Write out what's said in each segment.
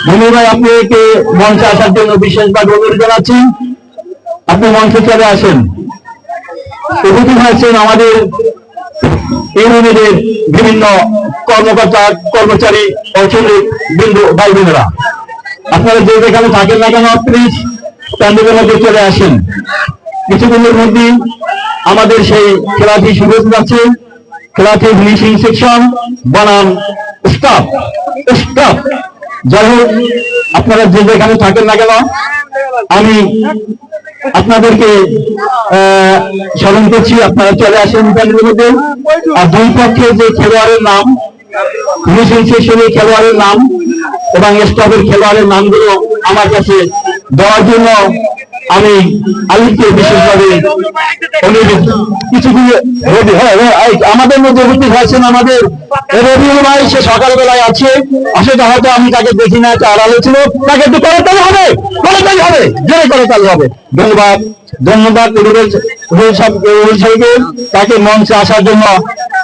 ধন্যবাদ। আপনাকে মঞ্চে আসার জন্য বিশেষভাবে অনুরোধ জানাচ্ছি। আপনি মঞ্চে চলে আসেন। উপস্থিত হয়েছেন আমাদের ইউনিয়নের বিভিন্ন কর্মকর্তা, কর্মচারী ও শ্রমিক বিন্দু ভাই বোনেরা, আপনারা যে যেখানে থাকেন না কেন প্লিজ প্যান্ডেলের মধ্যে চলে আসেন। কিছুদিনের মধ্যে আমাদের সেই খেলাটি শুরু হতে যাচ্ছে। খেলাটি ফিনিশিং সেকশন বনাম স্টাফ স্টাফ। যাই হোক, আপনারা যে যেখানে থাকেন না কেন আমি আপনাদেরকে স্মরণ করছি, আপনারা চলে আসেন প্যান্ডেলের মধ্যে। আর দুই পক্ষে যে খেলোয়াড়ের নাম, ফিনিশিং সেকশনের খেলোয়াড়ের নাম এবং স্টাফের খেলোয়াড়ের নামগুলো আমার কাছে দেওয়ার জন্য আমি আলিমকে বিশেষভাবে অনুরোধ। আমাদের মধ্যে উপস্থিত হয়েছেন আমাদের রবিউল ভাই, সে সকালবেলায় আছে, আসলে হয়তো আমি তাকে দেখি না, একটা আড়ালে ছিল, তাকে একটু করতালি হবে, করতালি হবে, জোরে করতালি হবে। ধন্যবাদ, ধন্যবাদ সাহেবকে, তাকে মঞ্চে আসার জন্য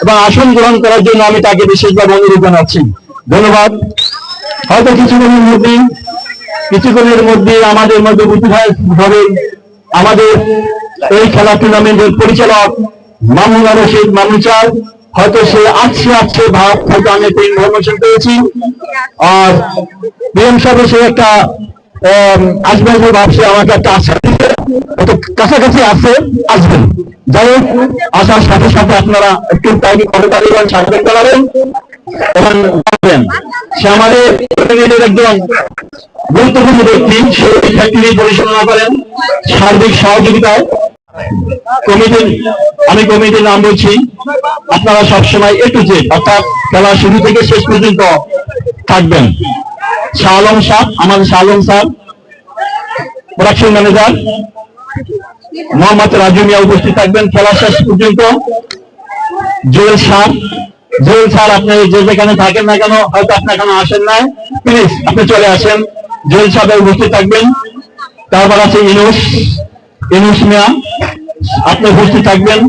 এবং আসন গ্রহণ করার জন্য আমি তাকে বিশেষভাবে অনুরোধ জানাচ্ছি। ধন্যবাদ। হয়তো কিছুক্ষণের মধ্যে আমাদের মধ্যে উপস্থিত হবে আমাদের এই খেলা টুর্নামেন্টের পরিচালক মামুন রশিদ মামুন স্যার। হয়তো সে আসছে ভাব, হয়তো আমি একটা ইনফরমেশন পেয়েছি। আর বিএম সাহেব সে একটা আসবেন ভাবছে, আমাকে একটা আশা দিচ্ছে, কাছাকাছি আছে, আসবেন। যাই হোক, আসার সাথে সাথে আপনারা একটু টাইম করে পারিবেন, সাহায্য করাবেন এবং সে আমাদের একজন গুরুত্বপূর্ণ ব্যক্তি, তিনি পরিচালনা করেন সার্বিক সহযোগিতায় আমি কমিটির নাম বলছি। আপনারা সবসময় এ টু জেড অর্থাৎ খেলা শুরু থেকে শেষ পর্যন্ত থাকবেন। শাহ আলম স্যার, আমাদের Shah Alam sir, production manager Mohammad Raju Mia উপস্থিত থাকবেন খেলা শেষ পর্যন্ত। জুয়েল স্যার, আপনি যে যেখানে থাকেন না কেন, হয়তো আপনি এখনো আসেন নাই, প্লিজ আপনি চলে আসেন। জুয়েল সাহেব উপস্থিত থাকবেন। তারপর আছে ইনুস মিয়া, আপনি উপস্থিত থাকবেন।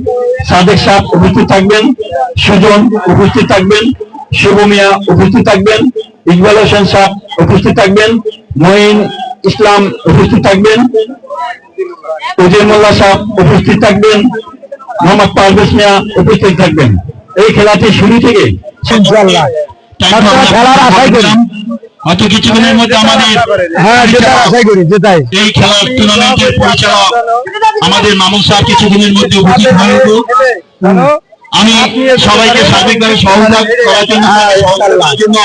সাদেক সাহেব উপস্থিত থাকবেন। সুজন উপস্থিত থাকবেন। শুভ মিয়া উপস্থিত থাকবেন। ইকবাল হোসেন সাহেব উপস্থিত থাকবেন। মঈন ইসলাম উপস্থিত থাকবেন। উজির মোল্লা সাহেব উপস্থিত থাকবেন। মোহাম্মদ পারভেজ মিয়া উপস্থিত থাকবেন। এই খেলাটি শুরু থেকে খেলার আশাই করি, হয়তো কিছুদিনের মধ্যে আমাদের এই খেলার টুর্নামেন্টের পরিচালক আমাদের মামুন স্যার কিছুদিনের মধ্যে উপস্থিত হয়েছে। আমি সবাইকে সার্বিকভাবে সহযোগিতা করার জন্য